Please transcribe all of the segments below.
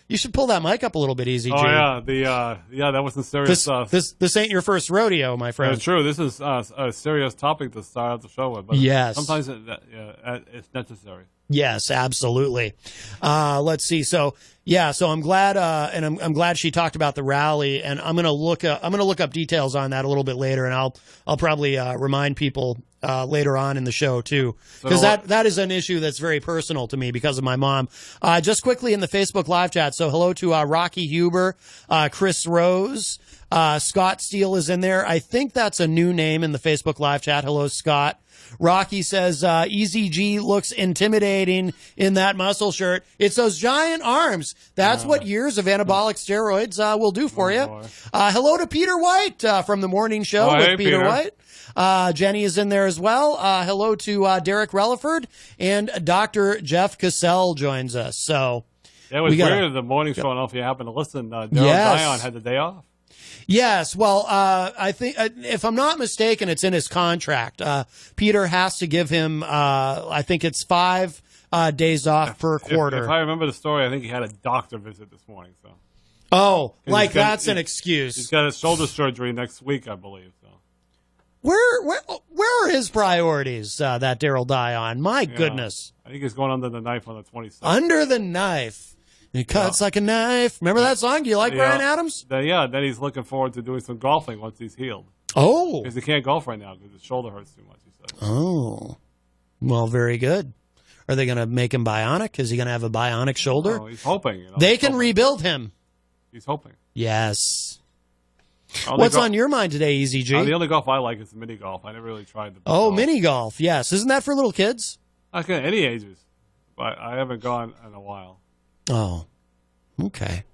You should pull that mic up a little bit, Eazy-G. Oh yeah, that wasn't serious. This ain't your first rodeo, my friend. It's true. This is a serious topic to start out the show with. But yes. Sometimes it's necessary. Yes, absolutely. Let's see. So I'm glad, and I'm glad she talked about the rally, and I'm gonna look up details on that a little bit later, and I'll probably remind people later on in the show too, because that is an issue that's very personal to me because of my mom. Just quickly in the Facebook live chat. So hello to Rocky Huber, Chris Rose, Scott Steele is in there. I think that's a new name in the Facebook live chat. Hello, Scott. Rocky says, Eazy-G looks intimidating in that muscle shirt. It's those giant arms. That's what years of anabolic steroids will do for you. Hello to Peter White from the morning show with Peter White. Jenny is in there as well. Hello to Derek Relaford, and Dr. Jeff Cassell joins us. So it was weird, the morning show. I don't know if you happen to listen. Daryl Dion had the day off. Yes, well, I think, if I'm not mistaken, it's in his contract. Peter has to give him, I think it's 5 days off per quarter. If I remember the story, I think he had a doctor visit this morning. So. Oh, like that's an excuse. He's got his shoulder surgery next week, I believe. So. Where are his priorities, that Daryl Dion? My goodness. I think he's going under the knife on the 26th. Under the knife. It cuts like a knife. Remember that song? Do you like Bryan Adams? Then he's looking forward to doing some golfing once he's healed. Oh. Because he can't golf right now because his shoulder hurts too much, he says. Oh. Well, very good. Are they going to make him bionic? Is he going to have a bionic shoulder? Oh, he's hoping. They can rebuild him. He's hoping. Yes. What's on your mind today, Eazy-G? The only golf I like is mini golf. I never really tried the golf. Mini golf, yes. Isn't that for little kids? Any ages. But I haven't gone in a while. Oh, okay.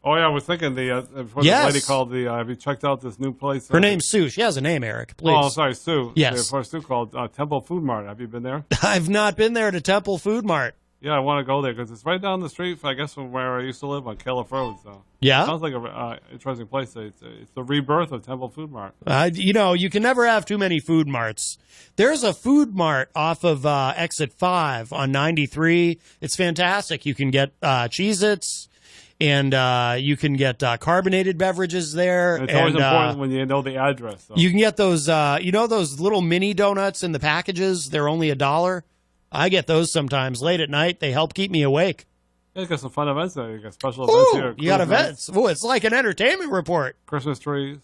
Oh, yeah, I was thinking the lady called have you checked out this new place? Her name's Sue. She has a name, Eric, please. Oh, sorry, Sue. Yes. The first Sue called Temple Food Mart. Have you been there? I've not been there to Temple Food Mart. Yeah, I want to go there because it's right down the street, I guess, from where I used to live on Calif Road. So. Yeah? Sounds like an interesting place. It's the rebirth of Temple Food Mart. You can never have too many food marts. There's a food mart off of Exit 5 on 93. It's fantastic. You can get Cheez-Its, and you can get carbonated beverages there. And it's always important when you know the address. So. You can get those, those little mini donuts in the packages. They're only $1. I get those sometimes late at night. They help keep me awake. Yeah, you got some fun events there. You got special events here. You got events. Oh, it's like an entertainment report. Christmas trees.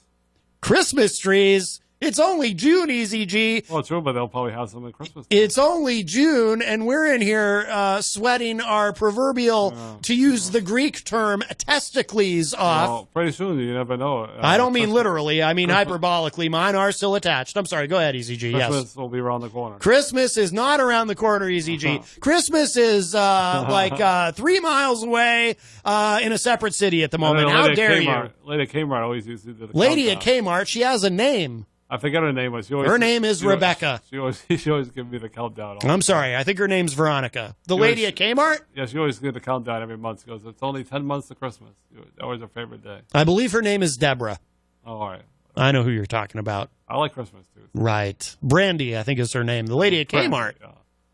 Christmas trees. It's only June, Eazy-G. Well, true, but they'll probably have some at Christmas. It's only June, and we're in here sweating our proverbial, to use the Greek term, testicles off. Well, pretty soon, you never know. I don't mean literally. I mean hyperbolically. Mine are still attached. I'm sorry. Go ahead, Eazy-G. Christmas will be around the corner. Christmas is not around the corner, Eazy-G. Christmas is 3 miles away in a separate city at the moment. How dare you? Lady at Kmart always uses the Lady countdown. at Kmart, she has a name. I forget her name. Her name is Rebecca. She always gives me the countdown. I'm sorry. I think her name's Veronica. The lady at Kmart? Yeah, she always gives the countdown every month. She goes, it's only 10 months to Christmas. That was her favorite day. I believe her name is Deborah. Oh, all right. I know who you're talking about. I like Christmas, too. Right. Brandy, I think is her name. The lady at Kmart.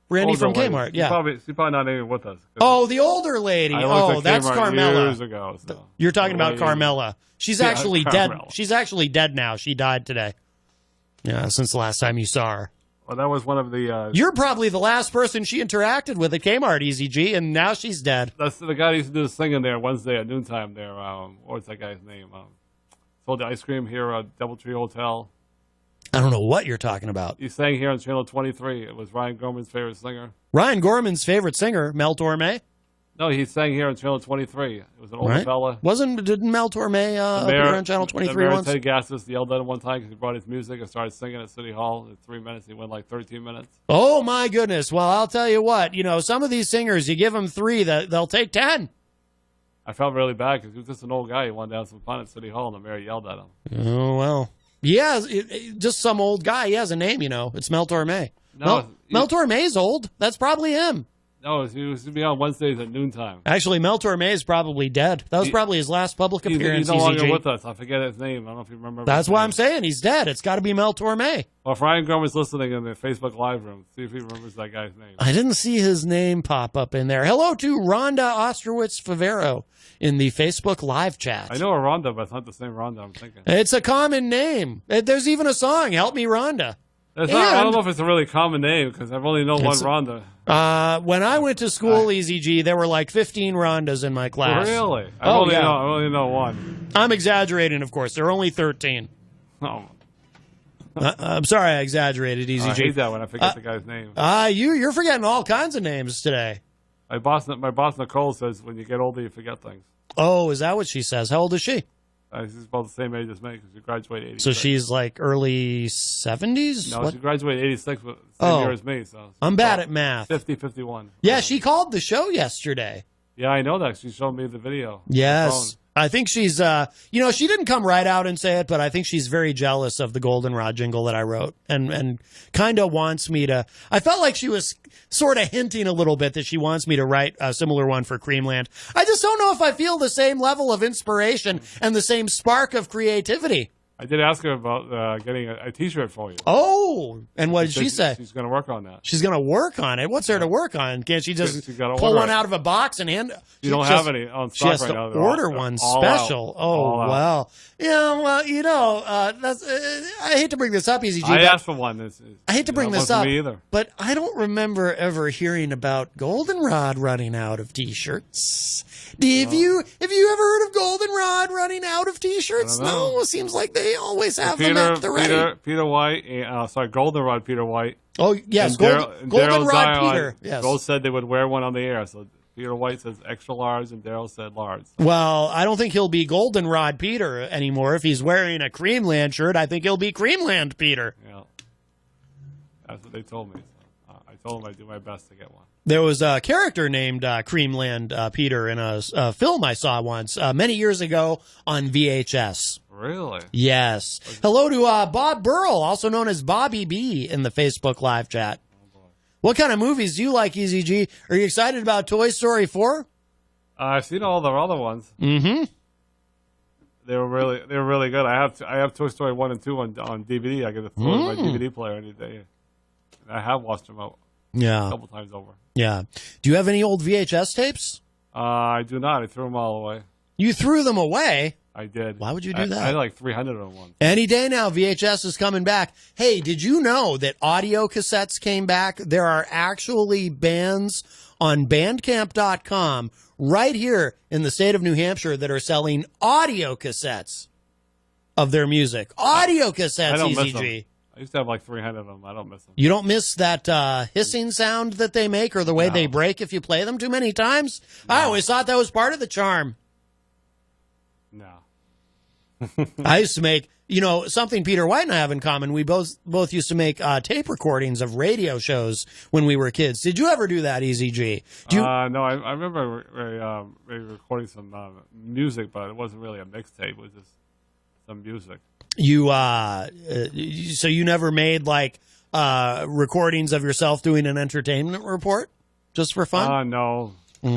Brandy older from lady. Kmart, yeah. She's probably not even with us. Oh, the older lady. Oh, that's Carmela. Years ago, so. You're talking about Carmela. She's actually dead. She's actually dead now. She died today. Yeah, since the last time you saw her. Well, that was one of the... You're probably the last person she interacted with at Kmart, Eazy-G, and now she's dead. That's the guy who used to do the singing there Wednesday at noontime there. What's that guy's name? Sold the ice cream here at Doubletree Hotel. I don't know what you're talking about. He sang here on Channel 23. It was Ryan Gorman's favorite singer. Ryan Gorman's favorite singer, Mel Torme? No, he sang here on Channel 23. It was an older fella. Didn't Mel Torme appear on Channel 23 once? Ted Gassis yelled at him one time because he brought his music and started singing at City Hall. In 3 minutes, he went like 13 minutes. Oh, my goodness. Well, I'll tell you what. Some of these singers, you give them 3, they'll take 10. I felt really bad because he was just an old guy. He wanted to have some fun at City Hall, and the mayor yelled at him. Oh, well. Yeah, just some old guy. He has a name, It's Mel Torme. No, Mel Torme's old. That's probably him. No, he was to be on Wednesdays at noontime. Actually, Mel Torme is probably dead. That was probably his last public appearance. He's no longer with us. I forget his name. I don't know if you remember. That's why I'm saying he's dead. It's got to be Mel Torme. Well, if Ryan Gorman's listening in the Facebook Live room, see if he remembers that guy's name. I didn't see his name pop up in there. Hello to Rhonda Ostrowitz-Favero in the Facebook Live chat. I know a Rhonda, but it's not the same Rhonda I'm thinking. It's a common name. There's even a song, Help Me Rhonda. I don't know if it's a really common name because I've only known one Rhonda. When I went to school, Eazy-G, there were like 15 Rhondas in my class. Really? I only know one. I'm exaggerating, of course. There are only 13. Oh. I'm sorry I exaggerated, Eazy-G. I hate that when I forget the guy's name. You're forgetting all kinds of names today. My boss Nicole says when you get older, you forget things. Oh, is that what she says? How old is she? She's about the same age as me because she graduated 86. So she's like early 70s? No, she graduated 86, same year as me. So I'm bad at math. 50, 51. Yeah, she called the show yesterday. Yeah, I know that. She showed me the video. Yes. I think she's, she didn't come right out and say it, but I think she's very jealous of the Goldenrod jingle that I wrote and kind of wants me to, I felt like she was sort of hinting a little bit that she wants me to write a similar one for Creamland. I just don't know if I feel the same level of inspiration and the same spark of creativity. I did ask her about getting a T-shirt for you. Oh, and what did she say? She's going to work on that. She's going to work on it? What's there to work on? Can't she just pull one out of a box and hand? You don't have any on stock right now. She has to order one special. Oh, well. Yeah, that's. I hate to bring this up, Eazy-G. I asked for one. I hate to bring this up, me either. But I don't remember ever hearing about Goldenrod running out of T-shirts. Have you ever heard of Goldenrod running out of T-shirts? No, it seems like they always have them at the ready. Peter White, Goldenrod Peter White. Oh, yes, Goldenrod Peter. Yes. Both said they would wear one on the air, so Peter White says extra large and Daryl said large. Well, I don't think he'll be Goldenrod Peter anymore. If he's wearing a Creamland shirt, I think he'll be Creamland Peter. Yeah. That's what they told me. So, I told them I'd do my best to get one. There was a character named Creamland Peter in a film I saw once, many years ago on VHS. Really? Yes. Hello to Bob Burrell, also known as Bobby B, in the Facebook Live chat. Oh, boy. What kind of movies do you like, Eazy-G? Are you excited about Toy Story 4? I've seen all the other ones. Mm-hmm. They were really good. I have Toy Story 1 and 2 on DVD. I get to throw in my DVD player any day. I have watched them out a couple times over. Yeah. Do you have any old VHS tapes? I do not. I threw them all away. You threw them away? I did. Why would you do that? I had like 300 of them. Any day now, VHS is coming back. Hey, did you know that audio cassettes came back? There are actually bands on Bandcamp.com right here in the state of New Hampshire that are selling audio cassettes of their music. Audio cassettes, Eazy-G. I used to have like 300 of them. I don't miss them. You don't miss that hissing sound that they make or the way they break if you play them too many times? No. I always thought that was part of the charm. No. I used to make, something Peter White and I have in common. We both used to make tape recordings of radio shows when we were kids. Did you ever do that, Eazy-G? No, I remember recording some music, but it wasn't really a mixtape. It was just some music. So you never made like recordings of yourself doing an entertainment report just for fun? No. I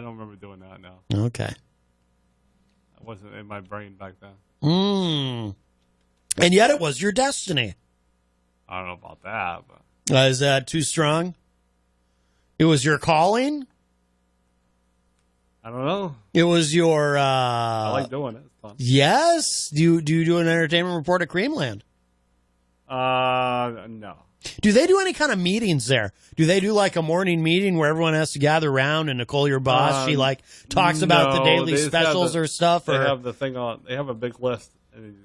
don't remember doing that now. Okay. It wasn't in my brain back then. And yet it was your destiny. I don't know about that, but is that too strong? It was your calling? I don't know. It was your I like doing it. It's fun. Yes. Do you do an entertainment report at Creamland? No. Do they do any kind of meetings there? Do they do like a morning meeting where everyone has to gather around and Nicole, your boss, she like talks about the daily specials or stuff? They have the thing on. They have a big list, and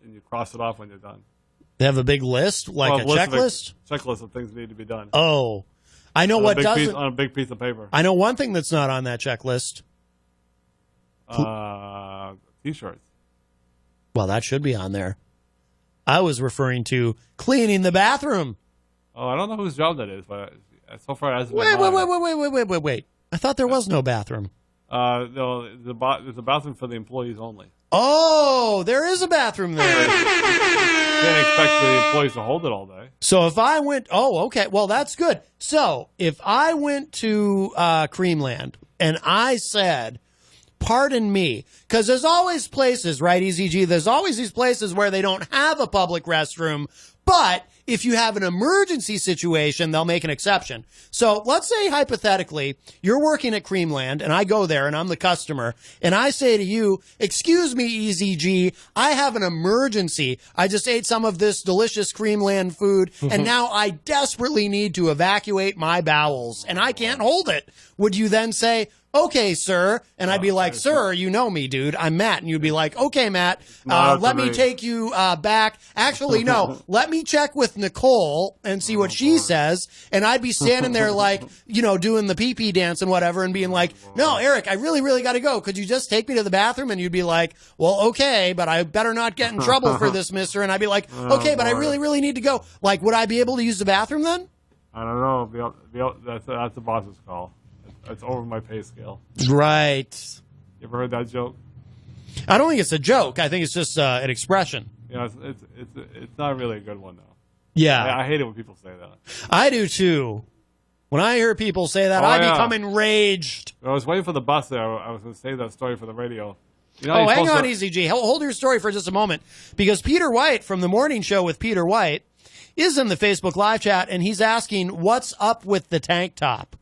you cross it off when you're done. They have a big list, like a checklist? Checklist of things that need to be done. Oh. I know what doesn't. On a big piece of paper. I know one thing that's not on that checklist. T-shirts. Well, that should be on there. I was referring to cleaning the bathroom. Oh, I don't know whose job that is, but so far it hasn't been Wait. I thought there was no bathroom. No, there's a bathroom for the employees only. Oh, there is a bathroom there. Can't expect the employees to hold it all day. So if I went, okay, well, that's good. So if I went to Creamland and I said, pardon me, because there's always places, right, Eazy-G? There's always these places where they don't have a public restroom, but if you have an emergency situation, they'll make an exception. So let's say, hypothetically, you're working at Creamland, and I go there, and I'm the customer, and I say to you, excuse me, Eazy-G, I have an emergency. I just ate some of this delicious Creamland food, and now I desperately need to evacuate my bowels, and I can't hold it. Would you then say, okay, sir? And I'd be like, sir, you know me, dude. I'm Matt. And you'd be like, okay, Matt, let me take you back. Actually, no, let me check with Nicole and see what she says. And I'd be standing there like, doing the pee-pee dance and whatever and being like, no, Eric, I really, really got to go. Could you just take me to the bathroom? And you'd be like, well, okay, but I better not get in trouble for this, mister. And I'd be like, okay, but I really, really need to go. Like, would I be able to use the bathroom then? I don't know. That's the boss's call. It's over my pay scale. Right. You ever heard that joke? I don't think it's a joke. I think it's just an expression. Yeah, it's not really a good one, though. Yeah. I hate it when people say that. I do, too. When I hear people say that, I become enraged. I was waiting for the bus there. I was going to save that story for the radio. Hang on, Eazy-G. Hold your story for just a moment. Because Peter White from the morning show with Peter White is in the Facebook live chat, and he's asking, what's up with the tank top?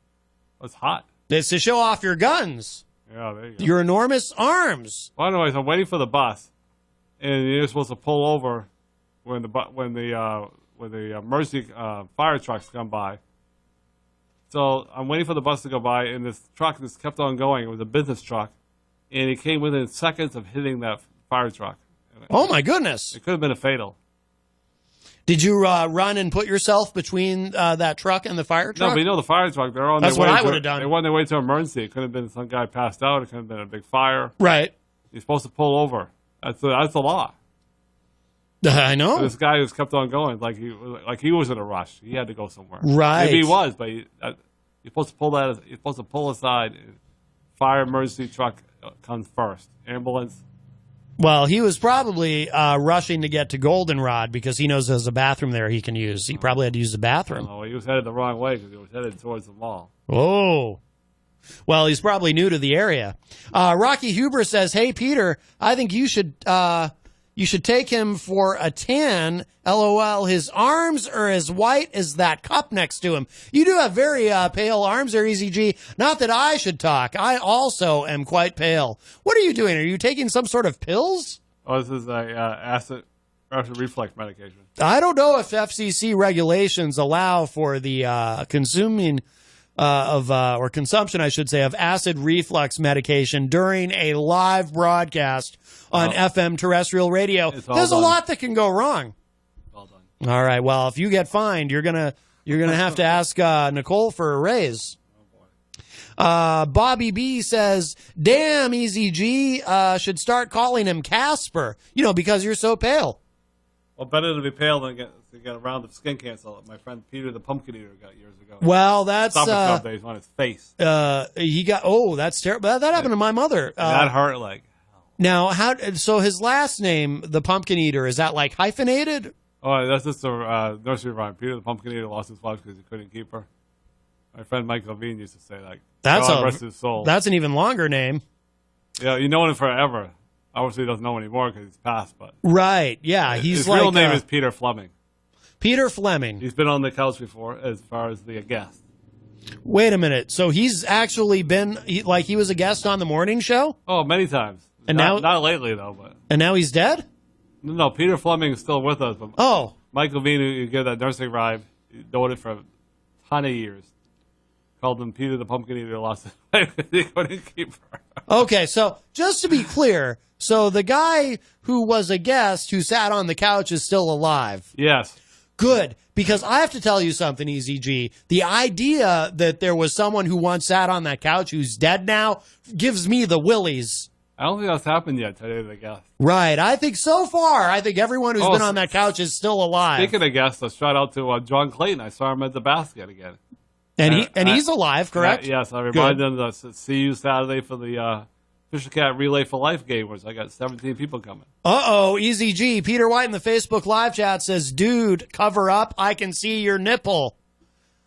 It's hot. It's to show off your guns. Yeah, there you go. Your enormous arms. Well, anyways, I'm waiting for the bus, and you're supposed to pull over when the emergency fire trucks come by. So I'm waiting for the bus to go by, and this truck just kept on going. It was a business truck, and it came within seconds of hitting that fire truck. Oh, my goodness. It could have been a fatal. Did you run and put yourself between that truck and the fire truck? No, but the fire truck, they're on That's their way. That's what I would have done. They were on their way to emergency. It could have been some guy passed out. It could have been a big fire. Right. You're supposed to pull over. That's the law. I know. So this guy just kept on going like he was in a rush. He had to go somewhere. Right. Maybe he was, but you're supposed to pull that. You're supposed to pull aside. Fire emergency truck comes first. Ambulance. Well, he was probably rushing to get to Goldenrod because he knows there's a bathroom there he can use. He probably had to use the bathroom. Oh, he was headed the wrong way because he was headed towards the mall. Oh. Well, he's probably new to the area. Rocky Huber says, hey, Peter, I think you should take him for a tan. LOL, his arms are as white as that cup next to him. You do have very pale arms there, Eazy-G. Not that I should talk. I also am quite pale. What are you doing? Are you taking some sort of pills? Oh, this is acid reflux medication. I don't know if FCC regulations allow for the consuming or consumption, I should say, of acid reflux medication during a live broadcast on FM terrestrial radio. There's a lot that can go wrong. Well done. All right. Well, if you get fined, you're gonna have to ask Nicole for a raise. Bobby B says, "Damn, Eazy-G should start calling him Casper. Because you're so pale." Well, better to be pale than get a round of skin cancer that my friend Peter the Pumpkin Eater got years ago. Well, that's Stop days on his face. He got. Oh, that's terrible. That happened to my mother. That hurt like. Now, so his last name, the Pumpkin Eater, is that like hyphenated? Oh, that's just a nursery rhyme. Peter the Pumpkin Eater lost his wife because he couldn't keep her. My friend Mike Levine used to say like, God rest his soul. That's an even longer name. Yeah, you know him forever. Obviously, he doesn't know anymore because he's passed. But right, yeah, his real name is Peter Fleming. Peter Fleming. He's been on the couch before, as far as the guest. Wait a minute. So he's actually been he was a guest on the morning show? Oh, many times. And not lately though. But and now he's dead? No, Peter Fleming is still with us. But Mike Levine, who gave that nursing rhyme, known it for a ton of years. Called him Peter the Pumpkin Eater. Lost his wife because he couldn't keep her. Okay, so just to be clear, so the guy who was a guest who sat on the couch is still alive. Yes. Good, because I have to tell you something, Eazy-G. The idea that there was someone who once sat on that couch who's dead now gives me the willies. I don't think that's happened yet today, the guest. Right. I think so far, everyone who's been on that couch is still alive. Speaking of guests, let's shout out to John Clayton. I saw him at the basket again. And he's alive, correct? Yes, I reminded him to see you Saturday for the Fisher Cat Relay for Life gamers. I got 17 people coming. Uh-oh, Eazy-G. Peter White in the Facebook live chat says, dude, cover up. I can see your nipple.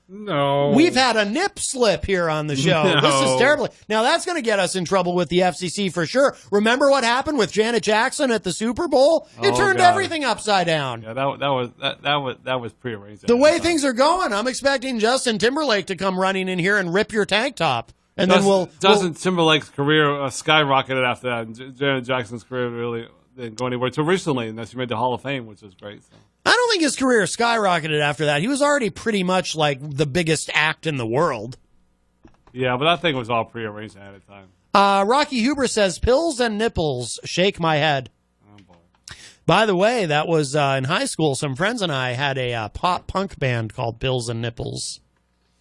No. We've had a nip slip here on the show. No. This is terrible. Now, that's going to get us in trouble with the FCC for sure. Remember what happened with Janet Jackson at the Super Bowl? It turned everything upside down. Yeah, that was prearranged. The way things are going, I'm expecting Justin Timberlake to come running in here and rip your tank top. And then Justin Timberlake's career skyrocketed after that. And Janet Jackson's career really didn't go anywhere until recently, and then she made the Hall of Fame, which is great. So. I don't think his career skyrocketed after that. He was already pretty much like the biggest act in the world. Yeah, but that thing was all prearranged ahead of time. Rocky Huber says, pills and nipples shake my head. Oh, boy. By the way, that was in high school. Some friends and I had a pop punk band called Pills and Nipples.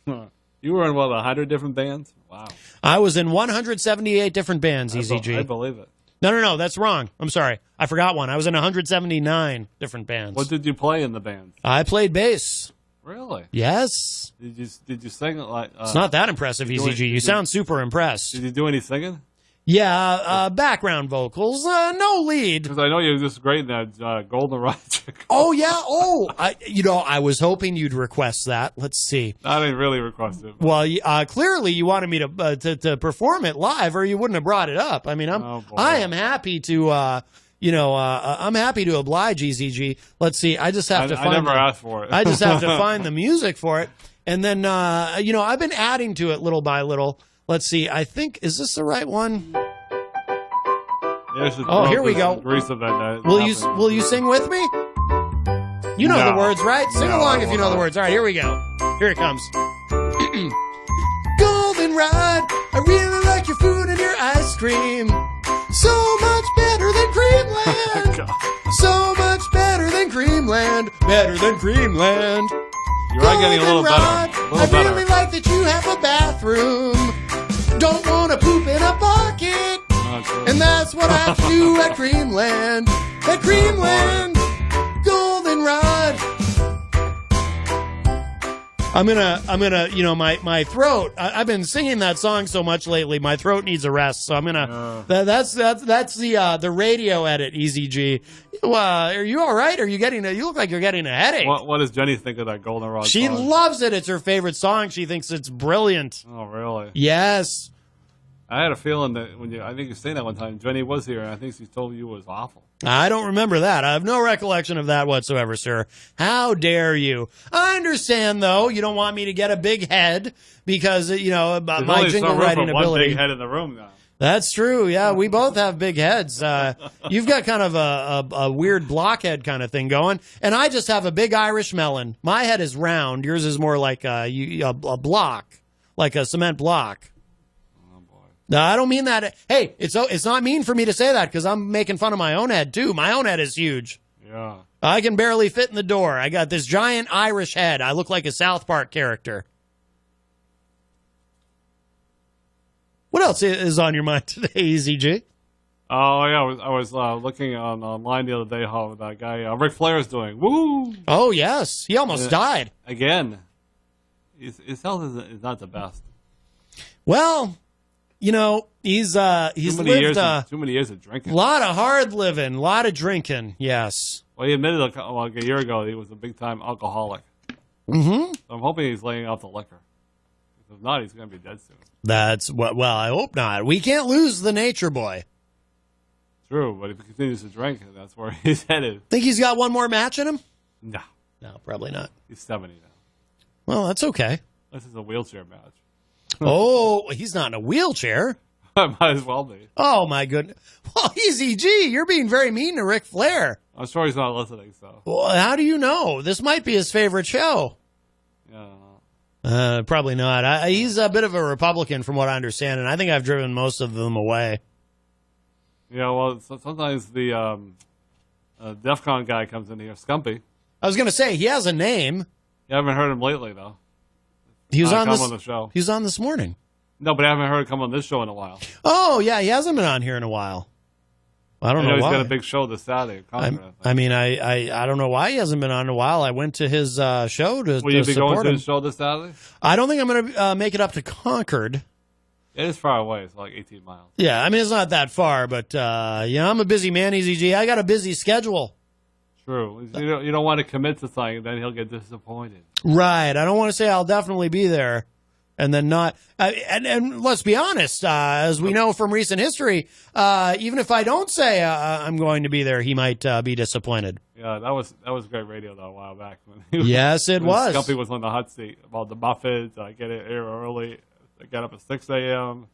You were in, 100 different bands? Wow. I was in 178 different bands, Eazy-G. I believe it. No, that's wrong. I'm sorry. I forgot one. I was in 179 different bands. What did you play in the band? I played bass. Really? Yes. Did you sing it like... It's not that impressive, Eazy-G. You sound super impressed. Did you do any singing? Yeah, background vocals, no lead. Because I know you're just great in that Golden Rod chick. Oh, yeah. Oh, I was hoping you'd request that. Let's see. I didn't really request it. Well, clearly you wanted me to perform it live, or you wouldn't have brought it up. I mean, I am happy to, I'm happy to oblige Eazy-G. Let's see. I just have to find. I never asked for it. I just have to find the music for it, and then I've been adding to it little by little. Let's see. I think, is this the right one? Oh, here we go. Will you sing with me? You know the words, right? Sing along if you know the words. All right, here we go. Here it comes. Goldenrod, I really like your food and your ice cream. So much better than Creamland. So much better than Creamland. Better than Creamland. You are getting a little better. I really like that you have a bathroom. Don't want to poop in a bucket. And that's what I do at Creamland. At Creamland, Goldenrod. I'm gonna, my throat. I've been singing that song so much lately. My throat needs a rest. So I'm gonna. That's the radio edit. Eazy-G. Are you all right? You look like you're getting a headache. What does Jenny think of that Goldenrod? She song? loves it. It's her favorite song. She thinks it's brilliant. Oh, really? Yes. I had a feeling that I think you saying that one time, Jenny was here, and I think she told you it was awful. I don't remember that. I have no recollection of that whatsoever, sir. How dare you? I understand, though, you don't want me to get a big head because, about my jingle writing ability. One big head in the room now. That's true. Yeah, we both have big heads. You've got kind of a weird blockhead kind of thing going, and I just have a big Irish melon. My head is round. Yours is more like a block, like a cement block. No, I don't mean that. Hey, it's not mean for me to say that because I'm making fun of my own head, too. My own head is huge. Yeah. I can barely fit in the door. I got this giant Irish head. I look like a South Park character. What else is on your mind today, Eazy-G? Oh, yeah. I was looking online the other day how that guy, Ric Flair, is doing. Woo! Oh, yes. He almost died. Again. His health is not the best. Well... he's lived too many years of drinking. A lot of hard living, a lot of drinking. Yes. Well, he admitted like a year ago that he was a big time alcoholic. Mm-hmm. So I'm hoping he's laying off the liquor. If not, he's going to be dead soon. That's what. Well, I hope not. We can't lose the nature boy. True, but if he continues to drink, that's where he's headed. Think he's got one more match in him? No, probably not. He's 70 now. Well, that's okay. This is a wheelchair match. Oh, he's not in a wheelchair. Might as well be. Oh, my goodness. Well, Eazy-G, you're being very mean to Ric Flair. I'm sure he's not listening, so. Well, how do you know? This might be his favorite show. Yeah. Probably not. He's a bit of a Republican from what I understand, and I think I've driven most of them away. Yeah, well, sometimes the DEF CON guy comes in here, Scumpy. I was going to say, he has a name. You haven't heard him lately, though. He was on the show. He was on this morning. No, but I haven't heard him come on this show in a while. Oh, yeah, he hasn't been on here in a while. I don't know why. He's got a big show this Saturday. I don't know why he hasn't been on in a while. I went to his show to Will you be support going to him. his show this Saturday? I don't think I'm going to make it up to Concord. It is far away. It's like 18 miles. Yeah, I mean, it's not that far, but, I'm a busy man, Eazy-G. I got a busy schedule. True. You don't want to commit to something, then he'll get disappointed. Right. I don't want to say I'll definitely be there and then not. And let's be honest, as we know from recent history, even if I don't say I'm going to be there, he might be disappointed. Yeah, that was great radio, though, a while back. Yes, it was. Scumpy was on the hot seat about the muffins. I get it here early. I get up at 6 a.m.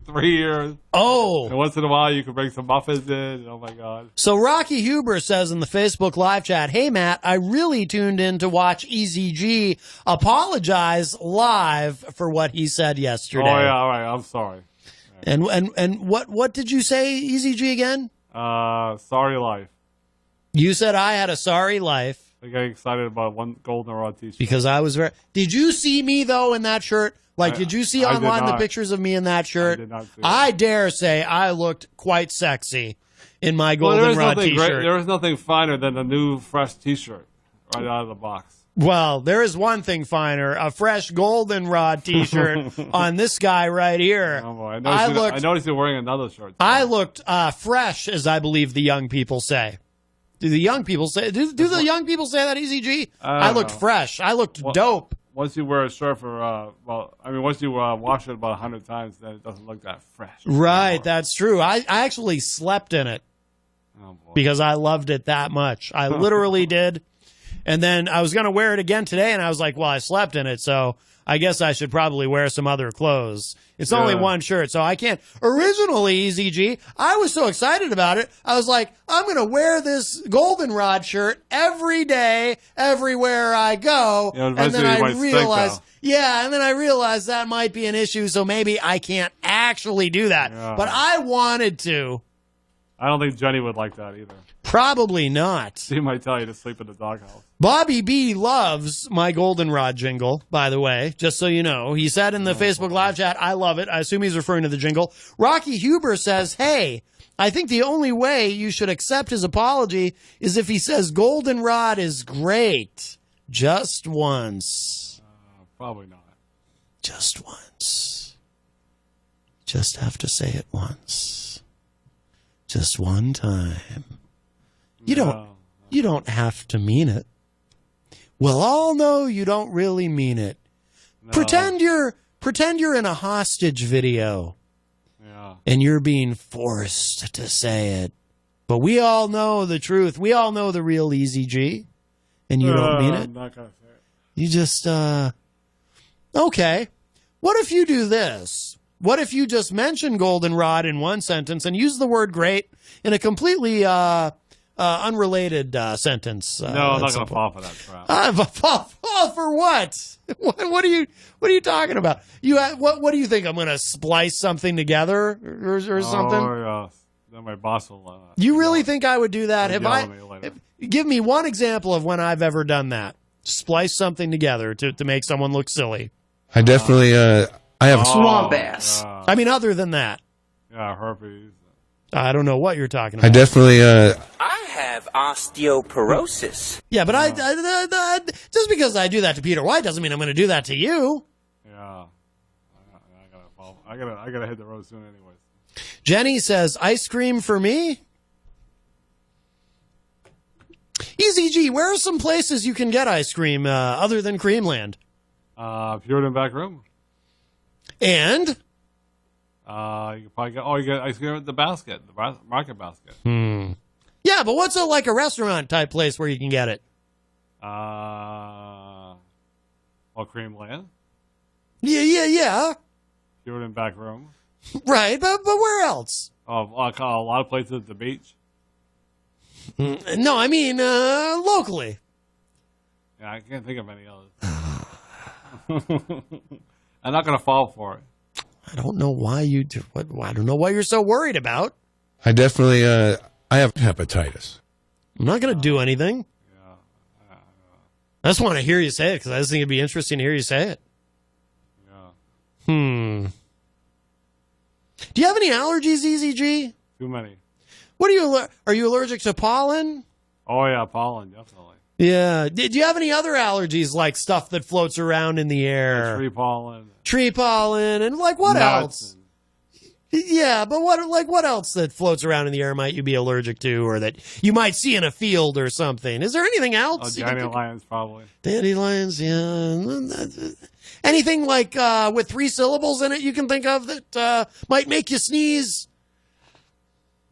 3 years. Oh. And once in a while, you can bring some muffins in. Oh, my God. So Rocky Huber says in the Facebook live chat, hey, Matt, I really tuned in to watch Eazy-G apologize live for what he said yesterday. Oh, yeah, all right. I'm sorry. And what did you say, Eazy-G, again? Sorry life. You said I had a sorry life. I got excited about one goldenrod t-shirt. Because I was very... Did you see me, though, in that shirt? Did you see online the pictures of me in that shirt? I did not see I dare say I looked quite sexy in my goldenrod t-shirt. There is nothing finer than a new, fresh t-shirt right out of the box. Well, there is one thing finer, a fresh goldenrod t-shirt on this guy right here. Oh, boy. I noticed you're wearing another shirt. I looked fresh, as I believe the young people say. Do the young people say... Do the young people say that, Eazy-G? I looked fresh. I looked dope. Once you wear a shirt for, once you wash it about 100 times, then it doesn't look that fresh. Right, anymore. that's true. I actually slept in it because I loved it that much. I literally did. And then I was going to wear it again today, and I was like, well, I slept in it, so I guess I should probably wear some other clothes. It's only one shirt, so I can't. Originally, Eazy-G, I was so excited about it. I was like, I'm going to wear this goldenrod shirt every day, everywhere I go. Yeah, and then I realized, and then I realized that might be an issue, so maybe I can't actually do that. Yeah. But I wanted to. I don't think Jenny would like that either. Probably not. She might tell you to sleep in the doghouse. Bobby B loves my goldenrod jingle, by the way, just so you know. He said in the Facebook live chat, I love it. I assume he's referring to the jingle. Rocky Huber says, hey, I think the only way you should accept his apology is if he says goldenrod is great. Just once. Probably not. Just once. Just have to say it once. Just one time. You don't have to mean it. We'll all know you don't really mean it. No. Pretend you're in a hostage video. Yeah. And you're being forced to say it. But we all know the truth. We all know the real Eazy-G. And you don't mean it. I'm not gonna say it. You just okay. What if you do this? What if you just mention goldenrod in one sentence and use the word great in a completely unrelated sentence? No, I'm not going to fall for that trap. Fall for what? What are you talking about? What do you think? I'm going to splice something together or something? Oh, yeah. Then my boss will. You really think I would do that? Give me one example of when I've ever done that. Splice something together to make someone look silly. I definitely. I have swamp ass. I mean, other than that. Yeah, herpes. I don't know what you're talking about. I definitely. I have osteoporosis. Yeah, but I just because I do that to Peter White doesn't mean I'm going to do that to you. Yeah, I gotta hit the road soon, anyways. Jenny says, "Ice cream for me." Eazy-G, where are some places you can get ice cream other than Creamland? Puritan back room. And? You can probably get, you get ice cream at the basket, the market basket. Yeah, but what's like a restaurant type place where you can get it? Creamland. Yeah. Puritan back room. Right, but where else? A lot of places at the beach. No, I mean locally. Yeah, I can't think of any others. I'm not going to fall for it. I don't know why you do. I don't know what you're so worried about. I definitely. I have hepatitis. I'm not going to do anything. Yeah. I just want to hear you say it because I just think it'd be interesting to hear you say it. Yeah. Do you have any allergies, Eazy-G? Too many. What are you allergic to? Pollen? Oh yeah, pollen, definitely. Yeah. Did you have any other allergies, like stuff that floats around in the air? Tree pollen. Tree pollen, and like what else? Yeah, but what else that floats around in the air might you be allergic to, or that you might see in a field or something? Is there anything else? Oh, dandelions, probably. Dandelions, yeah. Anything like with 3 syllables in it you can think of that might make you sneeze?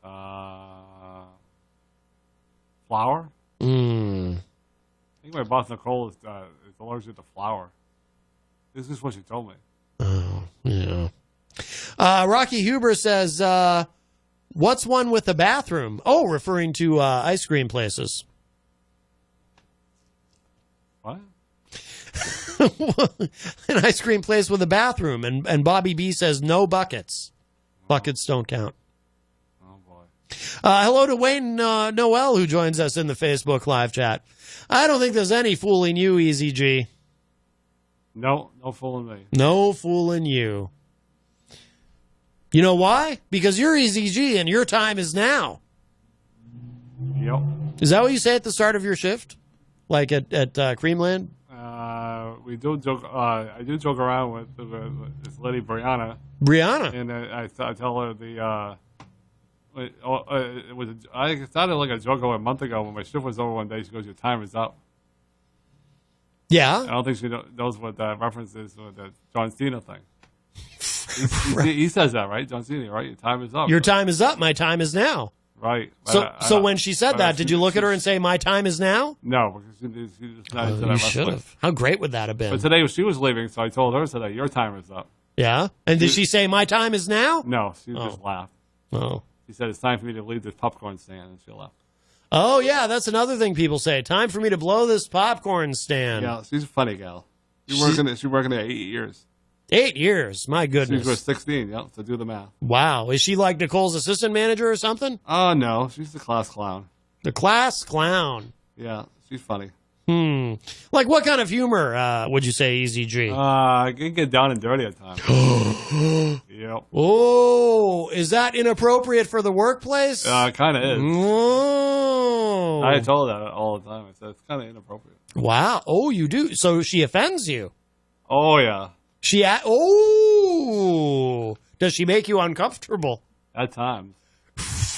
Flour? Mm. I think my boss Nicole is allergic to flour. This is what she told me. Oh, yeah. Rocky Huber says, what's one with a bathroom? Oh, referring to ice cream places. What? An ice cream place with a bathroom. And Bobby B says, no buckets. Buckets don't count. Oh, boy. Hello to Wayne Noel, who joins us in the Facebook live chat. I don't think there's any fooling you, Eazy-G. No fooling me. No fooling you. You know why? Because you're Eazy-G and your time is now. Yep. Is that what you say at the start of your shift? Like at Creamland? We do joke. I do joke around with this lady Brianna. Brianna. And I tell her I started like a joke a month ago when my shift was over one day. She goes, "Your time is up." Yeah. I don't think she knows what that reference is with the John Cena thing. He says that, right? John Cena, right? Your time is up. Your time is up. My time is now. Right. So when she said that, did you look at her and say, my time is now? No, because she decided to that You should have. How great would that have been? But today she was leaving, so I told her today, your time is up. Yeah? And did she say, my time is now? No, she just laughed. Oh. She said, it's time for me to leave this popcorn stand, and she left. Oh, yeah, that's another thing people say. Time for me to blow this popcorn stand. Yeah, she's a funny gal. She's working there 8 years. 8 years, my goodness. She was 16, yeah, so do the math. Wow. Is she like Nicole's assistant manager or something? Oh, no, she's the class clown. The class clown. Yeah, she's funny. Like what kind of humor would you say, Eazy-G? I can get down and dirty at times. Yep. Oh, is that inappropriate for the workplace? Kind of is. Oh. I told her that all the time. I said, it's kind of inappropriate. Wow. Oh, you do? So she offends you? Oh, yeah. Does she make you uncomfortable? At times.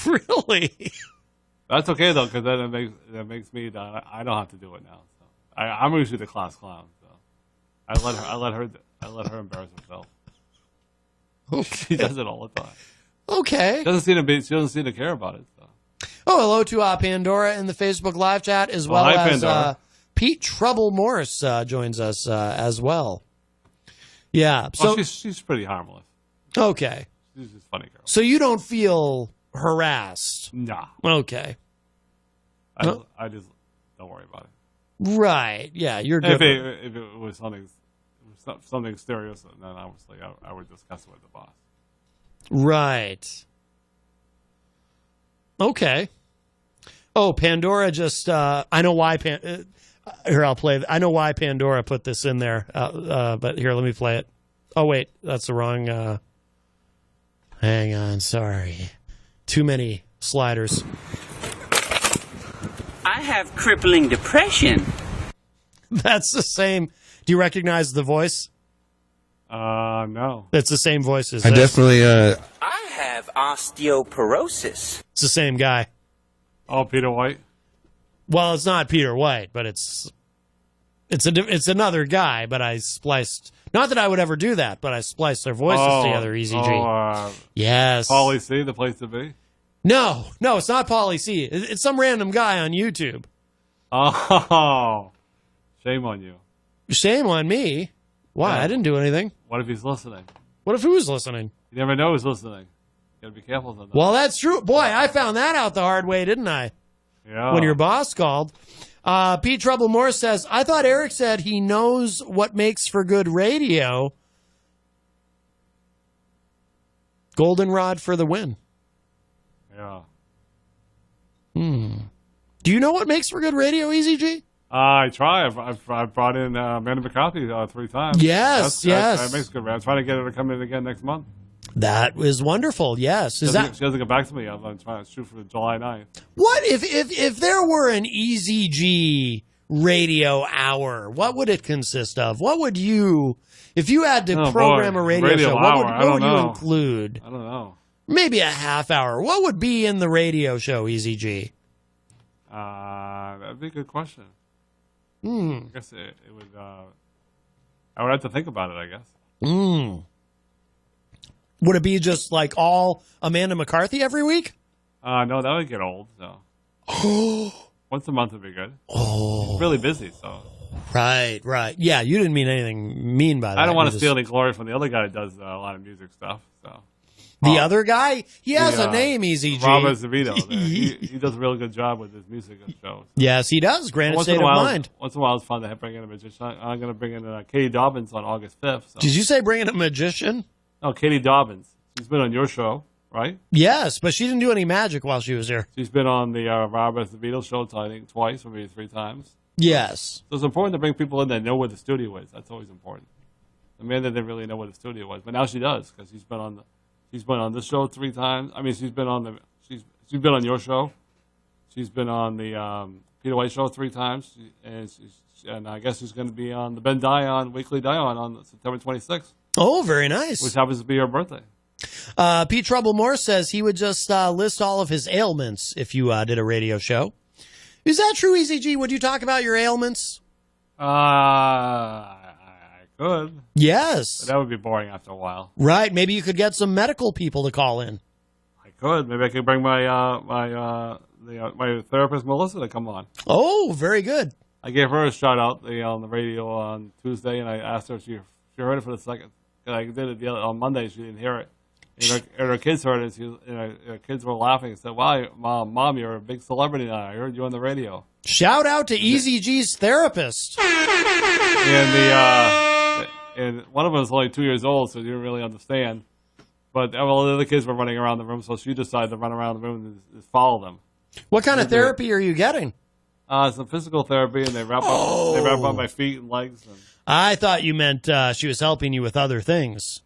Really? That's okay though, because then it makes me I don't have to do it now. So I'm usually the class clown. So I let her embarrass herself. Okay. She does it all the time. Okay. She doesn't seem to care about it. So. Oh, hello to Pandora in the Facebook live chat, as well as Pete Trouble Morris joins us as well. Yeah. So she's pretty harmless. Okay. She's just a funny girl. So you don't feel harassed? Nah. Okay. I just don't worry about it. Right. Yeah, you're good. If it was something serious, then obviously I would discuss it with the boss. Right. Okay. Oh, Pandora just I know why here, I'll play. I know why Pandora put this in there, but here, let me play it. Oh, wait, that's the wrong. Hang on, sorry. Too many sliders. I have crippling depression. That's the same. Do you recognize the voice? No. It's the same voice as I this. definitely, I have osteoporosis. It's the same guy. Oh, Peter White? Well, it's not Peter White, but it's another guy, but I spliced. Not that I would ever do that, but I spliced their voices together. Eazy-G. Yes. Yes. Pauly C, the place to be? No, it's not Pauly C. It's some random guy on YouTube. Oh, shame on you. Shame on me. Why? Yeah. I didn't do anything. What if he's listening? What if who's listening? You never know who's listening. You gotta be careful sometimes. Well, that's true. Boy, I found that out the hard way, didn't I? Yeah. When your boss called. Pete Trouble Morris says, I thought Eric said he knows what makes for good radio. Goldenrod for the win. Yeah. Do you know what makes for good radio, Eazy-G? I try. I've brought in Amanda McCarthy 3 times. Yes. That makes good. I'm trying to get her to come in again next month. That is wonderful. Yes. She hasn't get back to me. I'm trying to shoot for July 9th. What if there were an Eazy-G radio hour? What would it consist of? What would you, if you had to program a radio show, what would you include? I don't know. Maybe a half hour. What would be in the radio show, Eazy-G? That'd be a good question. I guess it would. I would have to think about it, I guess. Would it be just like all Amanda McCarthy every week? No, that would get old. So once a month would be good. It's really busy, so. Right. Yeah, you didn't mean anything mean by that. I don't want to steal any glory from the other guy that does a lot of music stuff. So. The other guy? He has a name, Eazy-G. Robert Zavito. He does a really good job with his music shows. Yes, he does. Granted State of Mind. Once in a while, it's fun to bring in a magician. I'm going to bring in Katie Dobbins on August 5th. So. Did you say bring in a magician? No, Katie Dobbins. She's been on your show, right? Yes, but she didn't do any magic while she was here. She's been on the Robert Zavito show, I think, twice or maybe 3 times. Yes. So it's important to bring people in that know where the studio is. That's always important. Amanda didn't really know where the studio was, but now she does because she's been on this show 3 times. I mean, she's been on your show. She's been on the Peter White show 3 times, and I guess she's going to be on the Ben Dion Weekly Dion on September 26th. Oh, very nice. Which happens to be her birthday. Pete Troublemore says he would just list all of his ailments if you did a radio show. Is that true, Eazy-G? Would you talk about your ailments? I could. Yes. But that would be boring after a while. Right. Maybe you could get some medical people to call in. I could. Maybe I could bring my therapist, Melissa, to come on. Oh, very good. I gave her a shout out on the radio on Tuesday, and I asked her if she heard it for the second. I did it on Monday. She didn't hear it. And her kids heard it. Her kids were laughing and said, "Wow, Mom, you're a big celebrity now. I heard you on the radio." Shout out to Eazy-G's therapist. And one of them was only 2 years old, so she didn't really understand. But the other kids were running around the room, so she decided to run around the room and just follow them. What kind of therapy are you getting? Some physical therapy, and they wrap up my feet and legs. And I thought you meant she was helping you with other things.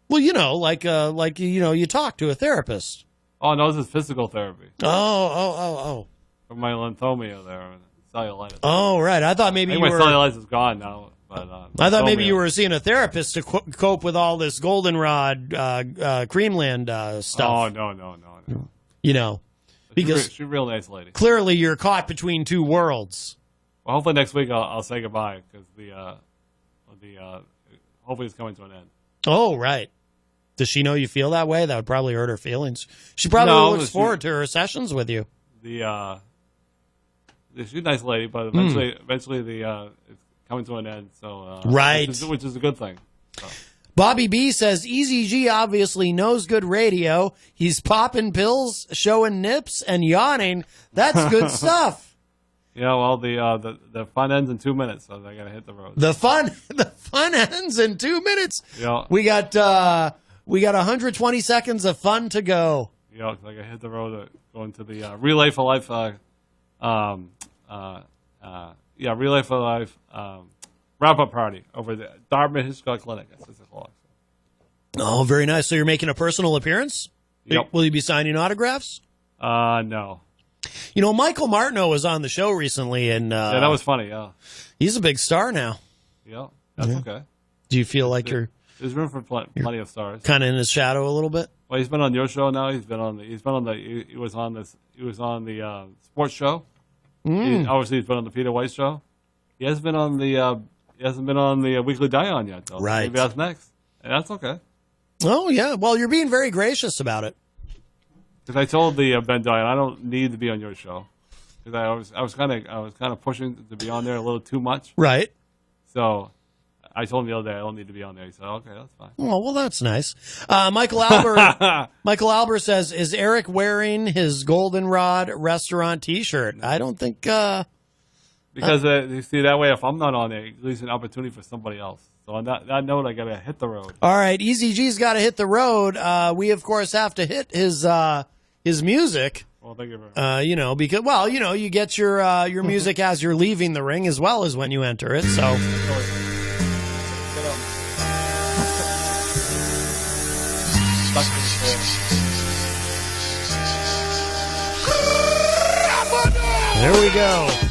Well, you talk to a therapist. Oh, no, this is physical therapy. Oh. For my lymphoma there, and cellulitis. Oh, right. I thought maybe my cellulitis is gone now. But I thought maybe you were seeing a therapist to cope with all this goldenrod, Creamland stuff. Oh, no. Because she's a real nice lady. Clearly, you're caught between two worlds. Well, hopefully next week I'll say goodbye because hopefully it's coming to an end. Oh, right. Does she know you feel that way? That would probably hurt her feelings. She probably looks forward to her sessions with you. She's a nice lady, but eventually it's coming to an end. So right, which is a good thing. So. Bobby B says Eazy-G obviously knows good radio. He's popping pills, showing nips, and yawning. That's good stuff. Yeah, well, the fun ends in 2 minutes, so I got to hit the road. The fun ends in 2 minutes. Yeah, we got 120 seconds of fun to go. Yeah, I got to hit the road going to the Relay for Life. Relay for Life wrap-up party over the Dartmouth Hitchcock Clinic at 6 o'clock. Oh, very nice. So you're making a personal appearance? Yep. Will you be signing autographs? No. Michael Martineau was on the show recently, and yeah, that was funny. Yeah, he's a big star now. Yeah, that's okay. Do you feel like there's room for plenty of stars? Kind of in his shadow a little bit. Well, he's been on your show now. He was on the sports show. Obviously, he's been on the Peter White show. He hasn't been on the Weekly Dion yet, though. Right. Maybe that's next. And that's okay. Oh yeah. Well, you're being very gracious about it. Because I told the Ben Dion I don't need to be on your show because I was kind of pushing to be on there a little too much. Right. So I told him the other day I don't need to be on there. He said, "Okay, that's fine." Oh well, that's nice. Michael Albert says, "Is Eric wearing his Goldenrod restaurant T-shirt?" I don't think. Because you see that way, if I'm not on there, it leaves an opportunity for somebody else. So on that note, I got to hit the road. All right, Eazy-G's got to hit the road. We of course have to hit his music. Well, thank you very much. Because you get your music as you're leaving the ring as well as when you enter it. So. There we go.